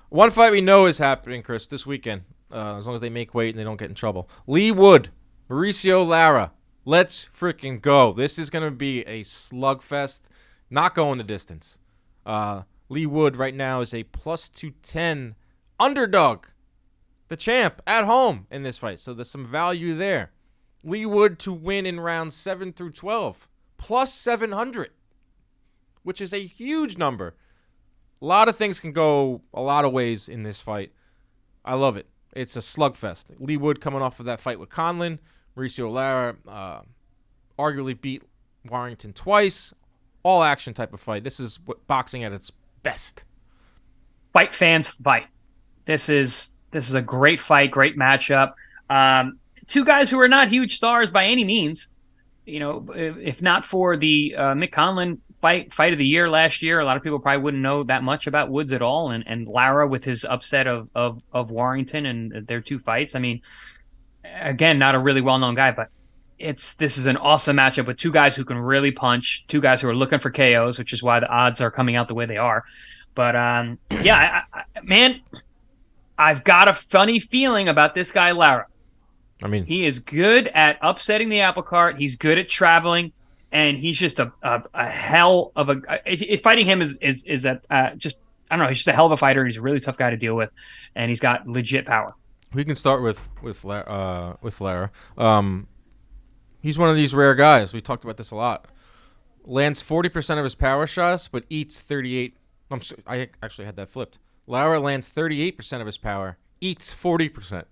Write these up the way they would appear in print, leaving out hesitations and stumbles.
One fight we know is happening, Chris, this weekend. As long as they make weight and they don't get in trouble. Leigh Wood, Mauricio Lara. Let's freaking go. This is going to be a slugfest. Not going the distance. Leigh Wood right now is a plus 210 underdog. The champ at home in this fight. So there's some value there. Leigh Wood to win in rounds 7 through 12. Plus 700. Which is a huge number. A lot of things can go a lot of ways in this fight. I love it. It's a slugfest. Leigh Wood coming off of that fight with Conlon. Mauricio Lara arguably beat Warrington twice. All action type of fight. This is boxing at its best. Fight fans fight. This is a great fight, great matchup. Two guys who are not huge stars by any means. You know, if not for the Mick Conlon fight of the year last year, a lot of people probably wouldn't know that much about Woods at all. And Lara with his upset of Warrington and their two fights. I mean, again, not a really well-known guy, but this is an awesome matchup with two guys who can really punch, two guys who are looking for KOs, which is why the odds are coming out the way they are. But man, I've got a funny feeling about this guy, Lara. I mean, he is good at upsetting the apple cart. He's good at traveling. And he's just a hell of a fighting him is just I don't know. He's just a hell of a fighter. He's a really tough guy to deal with, and he's got legit power. We can start with Lara. He's one of these rare guys. We talked about this a lot. Lands 40% of his power shots, but eats 38. I actually had that flipped. Lara lands 38% of his power, eats 40%.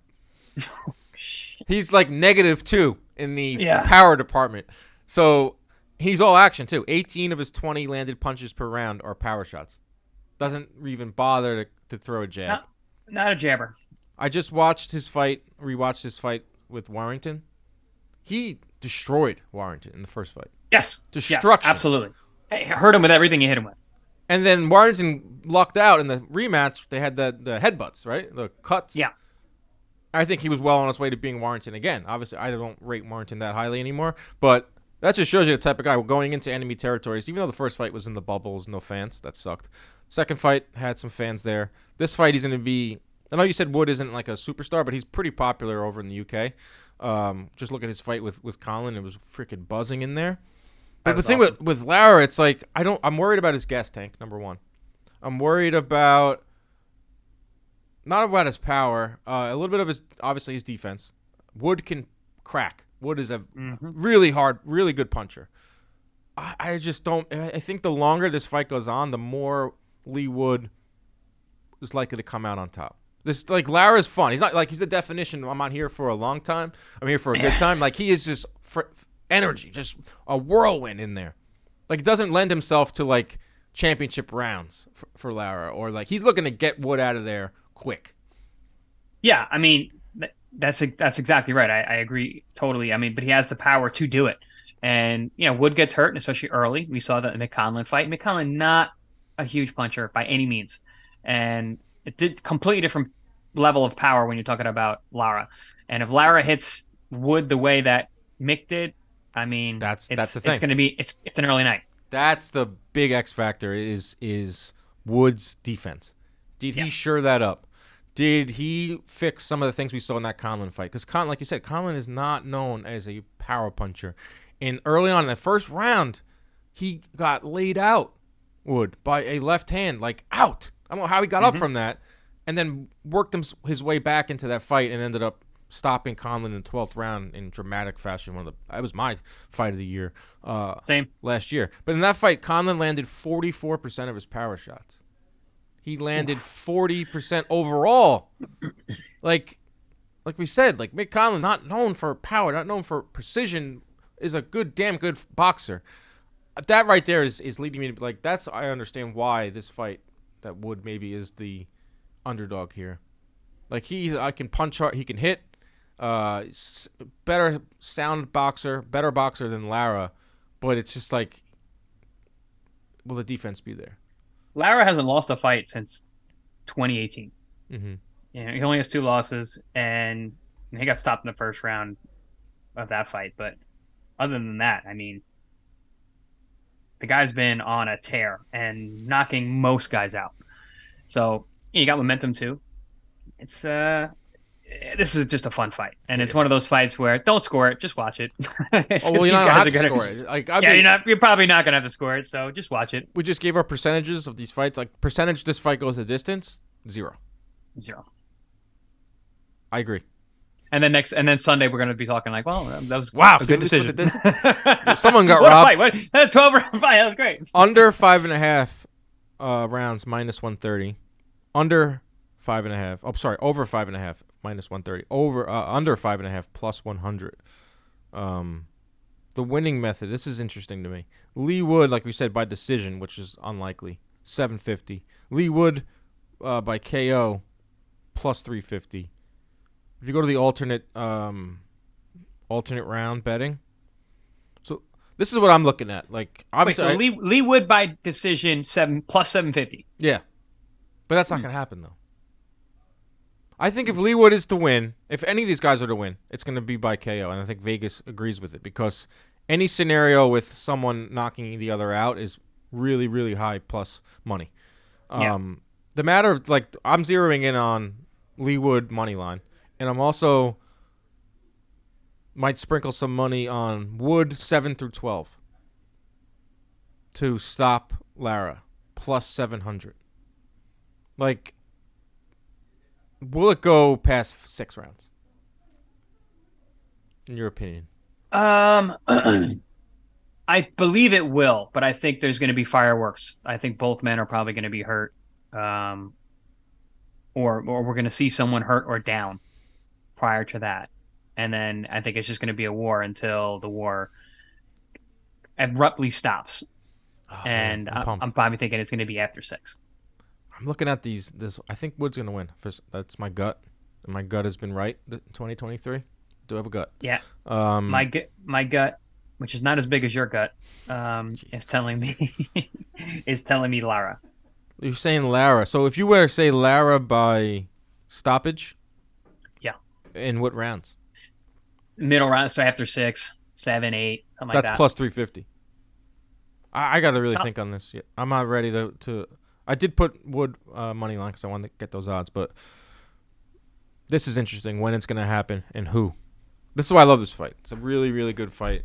He's like -2 in the power department. So he's all action, too. 18 of his 20 landed punches per round are power shots. Doesn't even bother to throw a jab. Not a jabber. I just rewatched his fight with Warrington. He destroyed Warrington in the first fight. Yes. Destruction. Yes, absolutely. Hey, hurt him with everything you hit him with. And then Warrington lucked out in the rematch. They had the headbutts, right? The cuts. Yeah. I think he was well on his way to being Warrington again. Obviously, I don't rate Warrington that highly anymore, but that just shows you the type of guy going into enemy territories. Even though the first fight was in the bubbles, no fans. That sucked. Second fight had some fans there. This fight, he's going to be... I know you said Wood isn't like a superstar, but he's pretty popular over in the UK. Just look at his fight with Conlon. It was freaking buzzing in there. But the thing awesome. with Lara, it's like, I'm worried about his gas tank, number one. I'm worried about... Not about his power. A little bit of his defense. Wood can crack. Wood is a really hard, really good puncher. I just don't. I think the longer this fight goes on, the more Leigh Wood is likely to come out on top. This Lara's fun. He's not he's the definition. I'm not here for a long time. I'm here for a good time. Like he is just energy, just a whirlwind in there. Like it doesn't lend himself to championship rounds for Lara, or he's looking to get Wood out of there quick. Yeah, I mean that's exactly right. I agree totally. I mean, but he has the power to do it. And Wood gets hurt, and especially early. We saw that in the Mick Conlon fight. Mick Conlon not a huge puncher by any means, and it did completely different level of power when you're talking about Lara. And if Lara hits Wood the way that Mick did, I mean, that's the thing. It's going to be it's an early night. That's the big X factor is Wood's defense. Did he shore that up? Did he fix some of the things we saw in that Conlon fight? Because like you said, Conlon is not known as a power puncher. And early on in the first round, he got laid out, Wood, by a left hand, out. I don't know how he got up from that, and then worked his way back into that fight and ended up stopping Conlon in the 12th round in dramatic fashion. That was my fight of the year. Same. Last year. But in that fight, Conlon landed 44% of his power shots. He landed 40% overall. Like we said, Mick Conlon, not known for power, not known for precision, is a damn good boxer. That right there is leading me to I understand why this fight that Wood maybe is the underdog here. I can punch hard, he can hit. Better sound boxer, better boxer than Lara, but it's just will the defense be there? Lara hasn't lost a fight since 2018. Mm-hmm. He only has 2 losses, and he got stopped in the first round of that fight. But other than that, I mean, the guy's been on a tear and knocking most guys out. So, You got momentum too. It's this is just a fun fight, and It it's is. one of those fights where don't score it, just watch it. Oh well, These you don't guys have are to gonna score be, it. Like yeah, you're probably not gonna have to score it, so just watch it. we just gave our percentages of these fights. Like percentage, this fight goes the distance 0. 0. I agree. And then Sunday we're gonna be talking like, well, that was Wow, a good this was decision. Someone got What a robbed. fight! What that 12-round fight? That was great. Under 5.5 rounds minus 130. Under 5.5. Oh, sorry, over 5.5 minus 130. Over under 5.5 plus 100. The winning method. This is interesting to me. Leigh Wood, like we said, by decision, which is unlikely. 750. Leigh Wood by KO plus 350. If you go to the alternate round betting, so this is what I'm looking at. Like obviously, Wait, so Leigh Wood by decision 750. yeah, but that's not gonna happen though. I think if Leigh Wood is to win, if any of these guys are to win, it's gonna be by KO, and I think Vegas agrees with it because any scenario with someone knocking the other out is really, really high plus money. The matter of like I'm zeroing in on Leigh Wood money line. And I'm also might sprinkle some money on Wood 7 through 12 to stop Lara plus 700. Like, will it go past 6 rounds? In your opinion? I believe it will, but I think there's going to be fireworks. I think both men are probably going to be hurt, or we're going to see someone hurt or down prior to that. And then I think it's just going to be a war until the war abruptly stops. Oh, and man, I'm probably thinking it's going to be after 6. I'm looking at these. I think Wood's going to win. That's my gut. And my gut has been right in 2023. Do have a gut. Yeah. My gut, which is not as big as your gut, is telling me Lara. You're saying Lara. So if you were to say Lara by stoppage, yeah. In what rounds? Middle round, so after 6, 7, 8, something like that. That's plus 350. I got to really think on this. Yeah, I'm not ready to. I did put Wood money line because I wanted to get those odds, but this is interesting when it's going to happen and who. This is why I love this fight. It's a really, really good fight.